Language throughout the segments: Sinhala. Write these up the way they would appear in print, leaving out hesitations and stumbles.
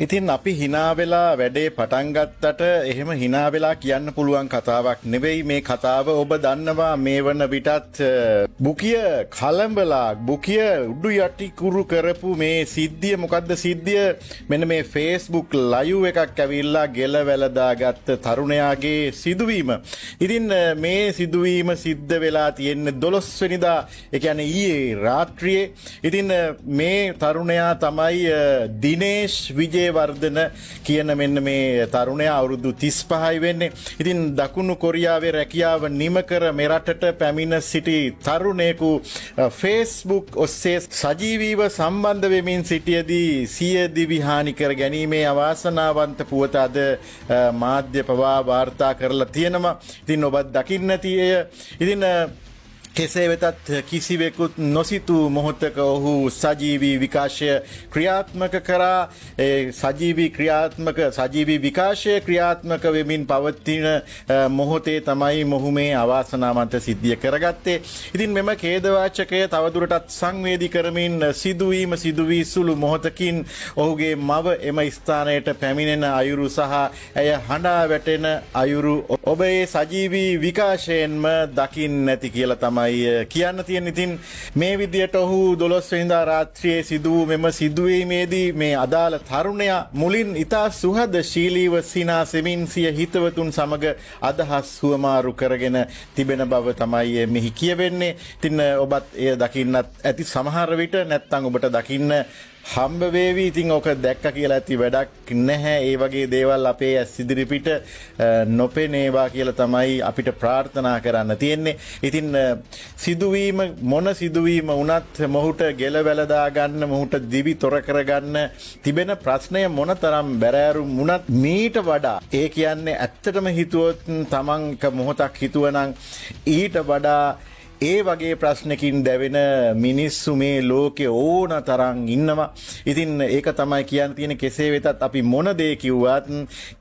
ඉතින් අපි hina වෙලා වැඩේ පටන් ගත්තට එහෙම hina වෙලා කියන්න පුළුවන් කතාවක් නෙවෙයි මේ කතාව. ඔබ දන්නවා මේ වන විටත් බුකිය කලඹලා බුකිය උඩු යටි කුරු කරපු මේ සිද්ධිය මොකද්ද සිද්ධිය? මෙන්න මේ Facebook live එකක් ඇවිල්ලා ගෙල වැළදාගත්ත තරුණයාගේ සිදුවීම. ඉතින් මේ සිදුවීම සිද්ධ වෙලා තියෙන්නේ 12 වෙනිදා, ඒ කියන්නේ ඊයේ රාත්‍රියේ. ඉතින් මේ තරුණයා තමයි දිනේෂ් විජේවර්ධන කියන මෙන්න මේ තරුණයා අවුරුදු 35යි වෙන්නේ. ඉතින් දකුණු කොරියාවේ රැකියාව නිම කර මෙරටට පැමිණ සිටි තරුණයෙකු Facebook ඔස්සේ සජීවීව සම්බන්ධ වෙමින් සිටියේදී සිය දිවි හානි කර ගැනීමේ අවාසනාවන්ත පුවත අද මාධ්‍ය පවා වාර්තා කරලා තියෙනවා. ඉතින් ඔබත් දකින්න ඇති එය. ඉතින් කෙසේ වෙතත් කිසිවෙකුත් නොසිතූ මොහොතක ඔහු සජීවී විකාශය ක්‍රියාත්මක කරා. සජීවී විකාශය ක්‍රියාත්මක වෙමින් පවතින මොහොතේ තමයි මොහු මේ අවාසනාවන්ත සිද්ධිය කරගත්තේ. ඉතින් මෙම ඛේදවාචකය තවදුරටත් සංවේදී කරමින් සිදුවී සුළු මොහොතකින් ඔහුගේ මව එම ස්ථානයට පැමිණෙන අයුරු සහ ඇය හඬා වැටෙන අයුරු ඔබ ඒ සජීවී විකාශයෙන්ම දකින්න නැති කියලා තමයි කියන්න තියෙන. ඉතින් මේ විදියට ඔහු 12 වෙනිදා රාත්‍රියේ සිදු වූ මෙම සිදුවීමේදී මේ අදාළ තරුණයා මුලින් ඉතා සුහදශීලීව සිනාසෙමින් සිය හිතවතුන් සමග අදහස් හුවමාරු කරගෙන තිබෙන බව තමයි මෙහි කියවෙන්නේ. ඉතින් ඔබත් එය දකින්නත් ඇති සමහර විට, නැත්නම් ඔබට දකින්න හම්බ වේවි. ඉතින් ඔක දැක්ක කියලා ඇති වැඩක් නැහැ. ඒ වගේ දේවල් අපේ ඇස් ඉදිරිපිට නොපෙනේවා කියලා තමයි අපිට ප්‍රාර්ථනා කරන්න තියෙන්නේ. ඉතින් සිදුවීම මොන සිදුවීම වුණත් මොහුට ගෙල වැළදා ගන්න, මොහුට දිවි තොර කරගන්න තිබෙන ප්‍රශ්නය මොනතරම් බැරෑරුම් වුණත් මීට වඩා, ඒ කියන්නේ ඇත්තටම හිතුවොත් තමන්ක මොහොතක් හිතුවනම් ඊට වඩා ඒ වගේ ප්‍රශ්නකින් දැවෙන මිනිස්සු මේ ලෝකේ ඕන තරම් ඉන්නවා. ඉතින් ඒක තමයි කියන්න තියෙන. කෙසේ වෙතත් අපි මොන දේ කිව්වත්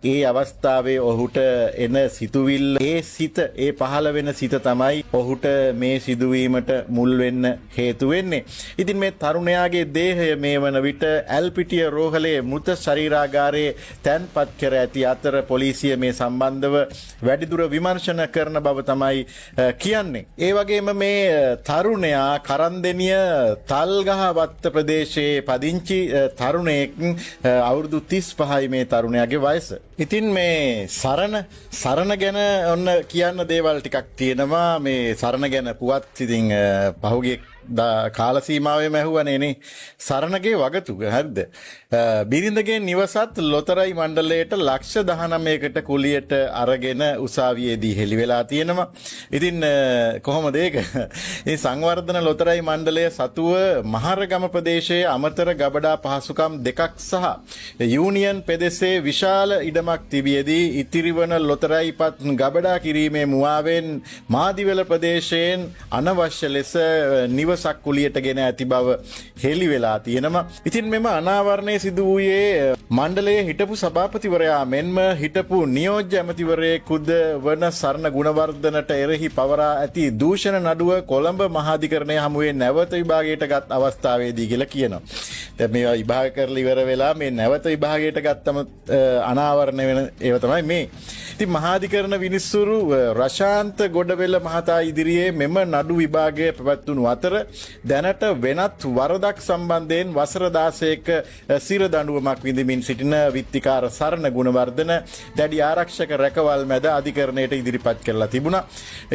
ඒ අවස්ථාවේ ඔහුට එන සිතුවිල්ල, ඒ සිත, ඒ පහළ වෙන සිත තමයි ඔහුට මේ සිදුවීමට මුල් වෙන්න හේතු වෙන්නේ. ඉතින් මේ තරුණයාගේ දේහය මේ වන විට ඇල්පිටිය රෝහලේ මෘත ශරීරාගාරයේ තැන්පත් කර ඇති අතර පොලිසිය මේ සම්බන්ධව වැඩිදුර විමර්ශන කරන බව තමයි කියන්නේ. ඒ වගේම මේ තරුණයා කරන්දෙනිය තල්ගහවත්ත ප්‍රදේශයේ පදිංචි තරුණයෙක්. අවුරුදු 35යි මේ තරුණයාගේ වයස. ඉතින් මේ සරණ ගැන ඔන්න කියන්න දේවල් ටිකක් තියෙනවා. මේ සරණ ගැන පුවත් ඉතින් පහුගිය කාල සීමාවෙම ඇහුවනේ නේ. සරණගේ වගතුග හරිද? බිරිඳගේ නිවසත් ලොතරැයි මණ්ඩලයට ලක්ෂ 19කට කුලියට අරගෙන උසාවියේදී හෙළි වෙලා තියෙනවා. ඉතින් කොහොමද ඒක? මේ සංවර්ධන ලොතරැයි මණ්ඩලය සතුව මහරගම ප්‍රදේශයේ අමතර ගබඩා පහසුකම් දෙකක් සහ යූනියන් පෙදෙසේ විශාල ඉඩමක් තිබියදී ඉතිරිවන ලොතරැයිපත් ගබඩා කිරීමේ මුවාවෙන් මාදිවල ප්‍රදේශයෙන් අනවශ්‍ය ලෙස නිවසක් කුලියට ගෙන ඇති බව හෙළි වෙලා තියෙනවා. ඉතින් මෙම අනාවරණය සිදු වූයේ මණ්ඩලයේ හිටපු සභාපතිවරයා මෙන්ම හිටපු නියෝජ්‍ය ඇමතිවරයෙකුද වන සරණ ගුණවර්ධනට එරෙහි පවරා ඇති දූෂණ නඩුව කොළඹ මහාධිකරණය හමුවේ නැවත විභාගයට ගත් අවස්ථාවේදී කියලා කියනවා. දැන් මේවා විභාග කරලා ඉවර වෙලා මේ නැවත විභාගයට ගත්තම අනාවරණය වෙන ඒව තමයි මේ. ඉතින් මහාධිකරණ විනිසුරු රශාන්ත ගොඩවෙල මහතා ඉදිරියේ මෙම නඩු විභාගය පැවැත්වුණු අතර දැනට වෙනත් වරදක් සම්බන්ධයෙන් වසර 16ක සිර දඬුවමක් විඳමින් සිටින විත්තිකාර සරණ ගුණවර්ධන දැඩි ආරක්ෂක රැකවල් මැද අධිකරණයට ඉදිරිපත් කරලා තිබුණා.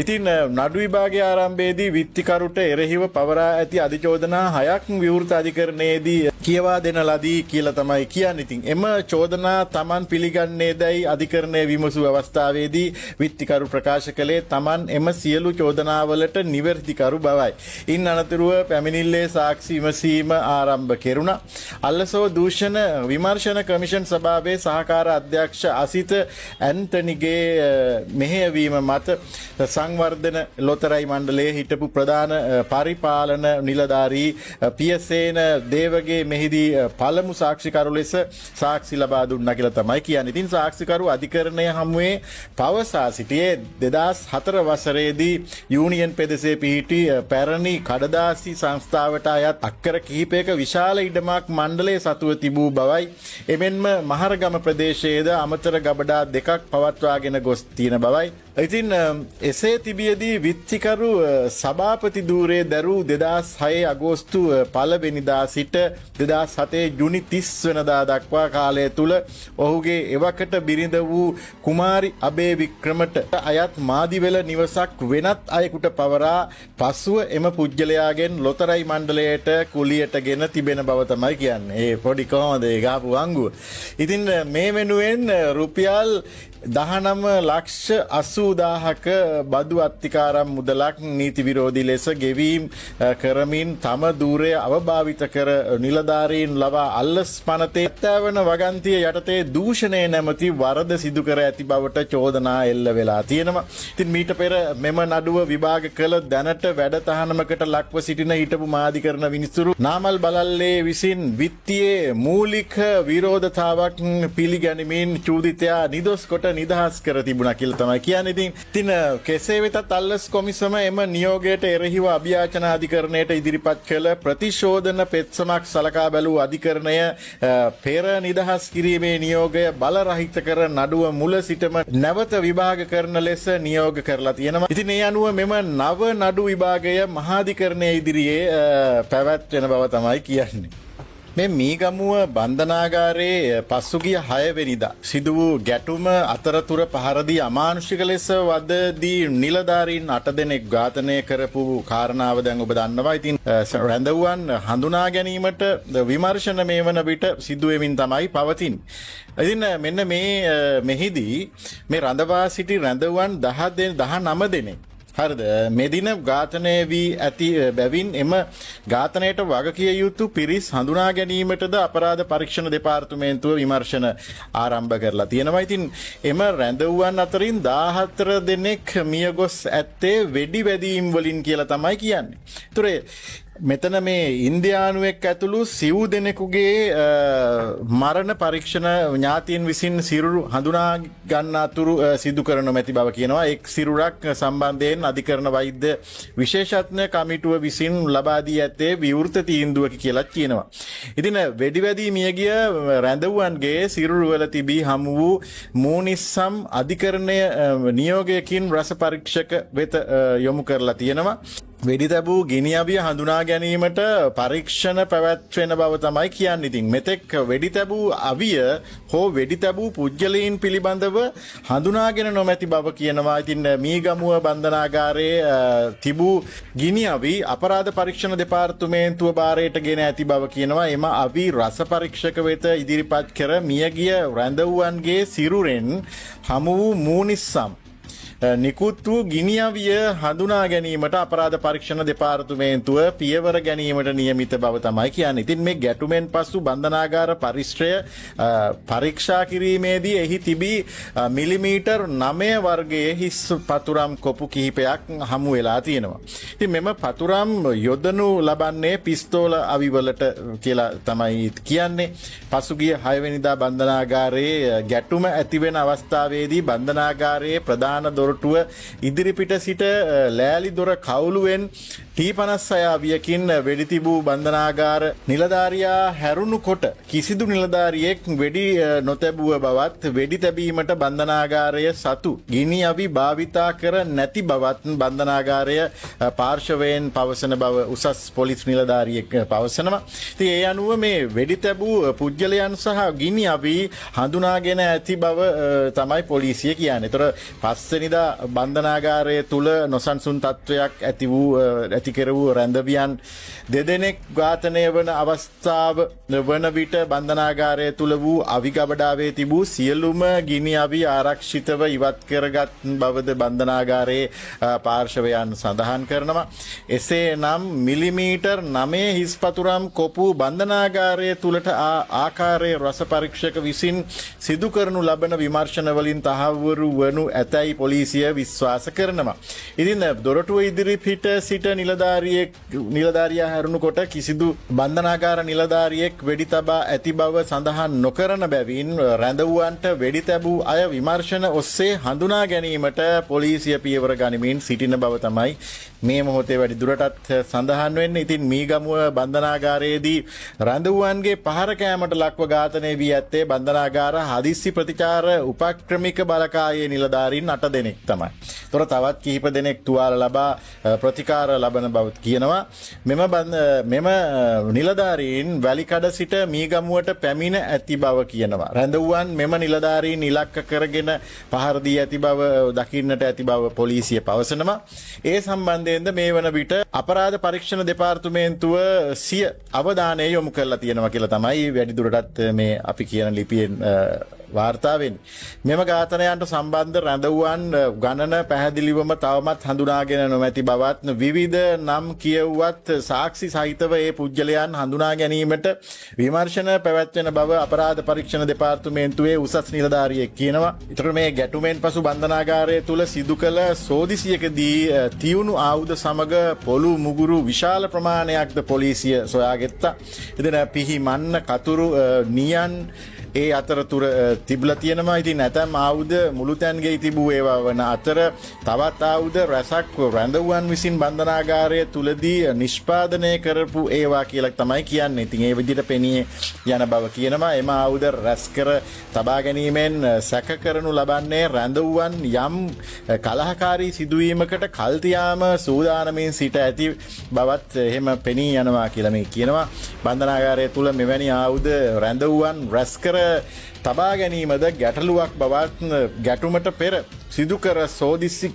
ඉතින් නඩු විභාගයේ ආරම්භයේදී විත්තිකරුට එරෙහිව පවරා ඇති අධිචෝදනා 6ක් විවෘත අධිකරණයේදී කියවා දෙන ලදී කියලා තමයි කියන්නේ. ඉතින් එම චෝදනා Taman පිළිගන්නේදයි අධිකරණය විමසු අවස්ථාවේදී විත්තිකරු ප්‍රකාශ කළේ Taman එම සියලු චෝදනාවලට නිවැරදිකරු බවයි. ඉන් අනතුරුව පැමිණිල්ලේ සාක්ෂි විමසීම ආරම්භ කෙරුණා. අල්ලසෝ දූෂණ විමර්ශන කමිෂන් සභාවේ සහකාර අධ්‍යක්ෂ අසිත ඇන්ටනිගේ මෙහෙයවීම මත සංවර්ධන ලොතරැයි මණ්ඩලයේ හිටපු ප්‍රධාන පරිපාලන නිලධාරී පියසේන දේවගේ මෙහිදී පළමු සාක්ෂිකරු ලෙස සාක්ෂි ලබා දුන්නා කියලා තමයි කියන්නේ. ඉතින් සාක්ෂිකරු අධිකරණය හමුවේ පවසා සිටියේ 2004 වසරේදී යූනියන් පෙදෙසේ පිහිටි පැරණි කඩදාසි සංස්ථාවට අයත් අක්කර කිහිපයක විශාල ඉඩමක් මණ්ඩලයේ සතුව තිබූ බවයි. එමෙන්ම මහරගම ප්‍රදේශයේද අමතර ගබඩා දෙකක් පවත්වාගෙන ගොස් තියෙන බවයි. ඉතින් එසේ තිබියදී විත්තිකරු සභාපති ධූරයේ දරූ 2006 අගෝස්තු 1 වෙනිදා සිට 2007 ජුනි 30 වෙනිදා දක්වා කාලය තුල ඔහුගේ එවකට බිරිඳ වූ කුමාරි අබේ වික්‍රමට අයත් මාදිවෙල නිවසක් වෙනත් අයෙකුට පවරා පසුව එම පුජ්‍යලයාගෙන් ලොතරැයි මණ්ඩලයට කුලියටගෙන තිබෙන බව තමයි කියන්නේ. ඒ පොඩි කොහොමද ඒ ගාපු වංගුව. ඉතින් මේ වෙනුවෙන් රුපියල් 19,80,000ක බදු අත්තිකාරම් මුදලක් නීති විරෝධී ලෙස ගෙවීම් කරමින් තම ධූරය අවභාවිත කර නිලධාරීන් ලවා අල්ලස් පනතේ 70 වගන්තිය යටතේ දූෂණය නැමැති වරද සිදු කර ඇති බවට චෝදනා එල්ල වෙලා තියෙනවා. ඉතින් මීට පෙර මෙම නඩුව විභාග කළ දැනට වැඩ තහනමකට ලක්ව සිටින හිටපු මාධිකරණ විනිසුරු නාමල් බලල්ලේ විසින් විත්තියේ මූලික විරෝධතාවක් පිළිගනිමින් චූදිතයා නිදොස් කොට නිදහස් කර තිබුණා කියලා තමයි කියන්නේ. ඉතින් කෙසේ වෙතත් අල්ලස් කොමිසම එම නියෝගයට එරෙහිව අභියාචන අධිකරණයට ඉදිරිපත් කළ ප්‍රතිශෝධන පෙත්සමක් සලකා බැලූ අධිකරණය පෙර නිදහස් කිරීමේ නියෝගය බලරහිත කර නඩුව මුල සිටම නැවත විභාග කරන ලෙස නියෝග කරලා තියෙනවා. ඉතින් ඒ අනුව මෙම නව නඩු විභාගය මහාධිකරණයේ ඉදිරියේ පැවැත්වෙන බව තමයි කියන්නේ. මේ මීගමුව බන්ධනාගාරයේ පසුගිය 6 වෙනිදා සිදු වූ ගැටුම අතරතුර පහරදී අමානුෂික ලෙස වදදී නිලධාරීන් 8 දෙනෙක් ඝාතනය කරපු කාරණාව දැන් ඔබ දන්නවා. ඉතින් රැඳවුවන් හඳුනා ගැනීමට විමර්ශන මේ වන විට සිදු වෙමින් තමයි පවතින්නේ. ඉතින් මෙන්න මෙහිදී මේ රඳවා සිටි රැඳවුවන් 19 දෙනෙක් හරිද මේ දින ඝාතනය වී ඇති බැවින් එම ඝාතනයට වගකිය යුතු පිරිස් හඳුනා ගැනීමටද අපරාධ පරීක්ෂණ දෙපාර්තමේන්තුව විමර්ශන ආරම්භ කරලා තියෙනවා. ඉතින් එම රැඳවුවන් අතරින් 14 දෙනෙක් මියගොස් ඇත්තේ වෙඩි වැදීම් වලින් කියලා තමයි කියන්නේ. ඒතර මෙතන මේ ඉන්දියානුවෙක් ඇතුළු සිව් දෙනෙකුගේ මරණ පරීක්ෂණ ඥාතීන් විසින් සිරුරු හඳුනා ගන්න අතුරු සිදු කරනු මැති බව කියනවා. එක් සිරුරක් සම්බන්ධයෙන් අධිකරණ වෛද්‍ය විශේෂඥ කමිටුව විසින් ලබා දී ඇත්තේ විවෘත තීන්දුවක කියලා කියනවා. ඉතින් වෙඩිවැදී මියගිය රැඳවුවන්ගේ සිරුරු වල තිබී හමු වූ මූනිස්සම් අධිකරණය නියෝගයකින් රස පරීක්ෂක වෙත යොමු කරලා තියෙනවා. වෙඩි තැබූ ගිනි අවිය හඳුනා ගැනීමට පරීක්ෂණ පැවැත්වෙන බව තමයි කියන්නේ. ඉතින් මෙතෙක් වෙඩි තැබූ අවිය හෝ වෙඩි තැබූ පුජ්‍යලීන් පිළිබඳව හඳුනාගෙන නොමැති බව කියනවා. ඉතින් මීගමුව බන්ධනාගාරයේ තිබූ ගිනි අවි අපරාධ පරීක්ෂණ දෙපාර්තමේන්තුව බාරයට ගෙන ඇති බව කියනවා. එම අවි රස පරීක්ෂක වෙත ඉදිරිපත් කර මියගිය රැඳවුවන්ගේ සිරුරෙන් හමු වූ මූනිස්සම් නිකුත් වූ ගිනි අවිය හඳුනා ගැනීමට අපරාධ පරීක්ෂණ දෙපාර්තමේන්තුව පියවර ගැනීමට නියමිත බව තමයි කියන්නේ. ඉතින් මේ ගැටුමෙන් පසු බන්ධනාගාර පරිශ්‍රය පරීක්ෂා කිරීමේදී එහි තිබී මිලිමීටර් 9 වර්ගයේ හිස් පතුරම් කොපු කිහිපයක් හමු වෙලා තියෙනවා. ඉතින් මෙම පතුරම් යොදනු ලබන්නේ පිස්තෝල අවිවලට කියලා තමයි කියන්නේ. පසුගිය 6 වෙනිදා බන්ධනාගාරයේ ගැටුම ඇතිවෙන අවස්ථාවේදී බන්ධනාගාරයේ ප්‍රධාන දොරටුව ඉදිරිපිට සිට ලෑලි දොර කවුළුවෙන් T56 අවියකින් වෙඩි තිබූ බන්ධනාගාර නිලධාරියා හැරුණු කොට කිසිදු නිලධාරියෙක් වෙඩි නොතැබුව බවත් වෙඩි තැබීමට බන්ධනාගාරය සතු ගිනි අවි භාවිතා කර නැති බවත් බන්ධනාගාරය පාර්ශවයෙන් පවසන බව උසස් පොලිස් නිලධාරියෙක් පවසනවා. ඉතින් ඒ අනුව මේ වෙඩි තැබූ පුජ්‍යලයන් සහ ගිනි අවි හඳුනාගෙන ඇති බව තමයි පොලිසිය කියන්නේ. ඒතර පස්වෙනිදා බන්ධනාගාරය තුල නොසන්සුන් තත්වයක් ඇති කර වූ රැඳවියන් දෙදෙනෙක් ඝාතනය වන අවස්ථාව වන විට බන්ධනාගාරය තුල වූ අවි ගබඩාවේ තිබූ සියලුම ගිනි අවි ආරක්ෂිතව ඉවත් කරගත් බවද බන්ධනාගාරයේ පාර්ශවයන් සඳහන් කරනවා. එසේනම් මිලිමීටර් 9 හිස් පතුරම් කොපු බන්ධනාගාරය තුලට ආකාරයේ රස පරීක්ෂක විසින් සිදු කරනු ලබන විමර්ශන වලින් තහවුරු වනු ඇතැයි පොලිසිය විශ්වාස කරනවා. ඉතින් දොරටුව ඉදිරිපිට සිට නිලධාරීන් නිලධාරියා හැරුණුකොට කිසිදු බන්ධනාගාර නිලධාරියෙක් වෙඩි තබා ඇති බව සඳහන් නොකරන බැවින් රැඳවුවන්ට වෙඩි තැබූ අය විමර්ශන ඔස්සේ හඳුනා ගැනීමට පොලිසිය පියවර ගනිමින් සිටින බව තමයි මේ මොහොතේ වැඩි දුරටත් සඳහන් වෙන්නේ. ඉතින් මීගමුව බන්ධනාගාරයේදී රැඳවුවන්ගේ පහර කෑමට ලක්ව ඝාතනය වී ඇත්තේ බන්ධනාගාර හදිස්සි ප්‍රතිචාර උපක්‍රමික බලකායේ නිලධාරීන් 8 දෙනෙක් තමයි. තොර තවත් කිහිප දෙනෙක් තුවාල ලබා ප්‍රතිකාර ලබන බව කියනවා. මෙම නිලධාරීන් වැලිකඩ සිට මීගමුවට පැමිණ ඇති බව කියනවා. රැඳවුවන් මෙම නිලධාරීන් ඉලක්ක කරගෙන පහර දී ඇති බව දකින්නට ඇති බව පොලිසිය පවසනවා. ඒ සම්බන්ධයෙන්ද මේ වන විට අපරාධ පරීක්ෂණ දෙපාර්තමේන්තුව සිය අවධානය යොමු කරලා තියෙනවා කියලා තමයි වැඩිදුරටත් මේ අපි කියන ලිපියෙන් වාර්තා වෙන්නේ. මෙම ඝාතනයන්ට සම්බන්ධ රැඳවුවන් ගණන පැහැදිලිවම තවමත් හඳුනාගෙන නොමැති බවත් විවිධ නම් කියවුවත් සාක්ෂි සහිතව ඒ පුද්ගලයන් හඳුනා ගැනීමට විමර්ශන පැවැත්වෙන බව අපරාධ පරීක්ෂණ දෙපාර්තමේන්තුවේ උසස් නිලධාරියෙක් කියනවා. ඊතර මේ ගැටුමෙන් පසු බන්ධනාගාරය තුල සිදු කළ සෝදිසියකදී තියුණු ආයුධ සමග පොළු මුගුරු විශාල ප්‍රමාණයක්ද පොලිසිය සොයාගත්තා. ඉතින් පිහි මන්න කතුරු නියන් ඒ අතරතුර තිබලා තියෙනවා. ඉතින් ඇතැම් ආයුධ මුළුතැන්ගේ තිබූ ඒවා වන අතර තවත් ආයුධ රැසක් රැඳවුවන් විසින් බන්ධනාගාරය තුලදී නිෂ්පාදනය කරපු ඒවා කියලා තමයි කියන්නේ. ඉතින් ඒ විදිහට පෙනී යන බව කියනවා. එම ආයුධ රැස් කර තබා ගැනීමෙන් සැක කරනු ලබන්නේ රැඳවුවන් යම් කලහකාරී සිදුවීමකට කල්තියාම සූදානමින් සිට ඇති බවත් එහෙම පෙනී යනවා කියලා මේ කියනවා. බන්ධනාගාරය තුල මෙවැනි ආයුධ රැඳවුවන් රැස් කර තබා ගැනීමද ගැටලුවක් බවත් ගැටුමට පෙර සිදු කර සෝදිසි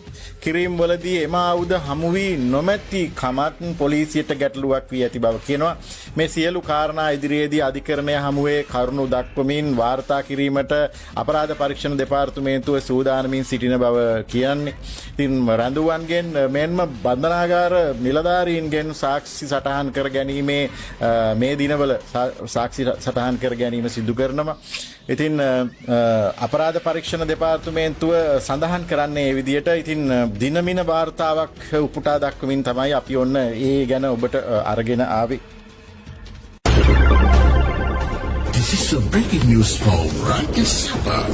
කිරීම් වලදී එම ආයුධ හමු වී නොමැති කමත් පොලිසියට ගැටලුවක් වී ඇති බව කියනවා. මේ සියලු කාරණා ඉදිරියේදී අධිකරණය හමුවේ කරුණු දක්වමින් වාර්තා කිරීමට අපරාධ පරීක්ෂණ දෙපාර්තමේන්තුව සූදානමින් සිටින බව කියන්නේ. ඉතින් රැඳවුවන්ගෙන් මෙන්ම බන්ධනාගාර නිලධාරීන්ගෙන් සාක්ෂි සටහන් කර ගැනීමේ මේ දිනවල සාක්ෂි සටහන් කර ගැනීම සිදු කරනවා. ඉතින් අපරාධ පරීක්ෂණ දෙපාර්තමේන්තුව සඳහන් කරන්නේ ඒ විදිහට. ඉතින් දිනමින වාර්තාවක් උපුටා දක්වමින් තමයි අපි ඔන්න ඒ ගැන ඔබට අරගෙන ආවේ. This is a breaking news from Rankin Sabah.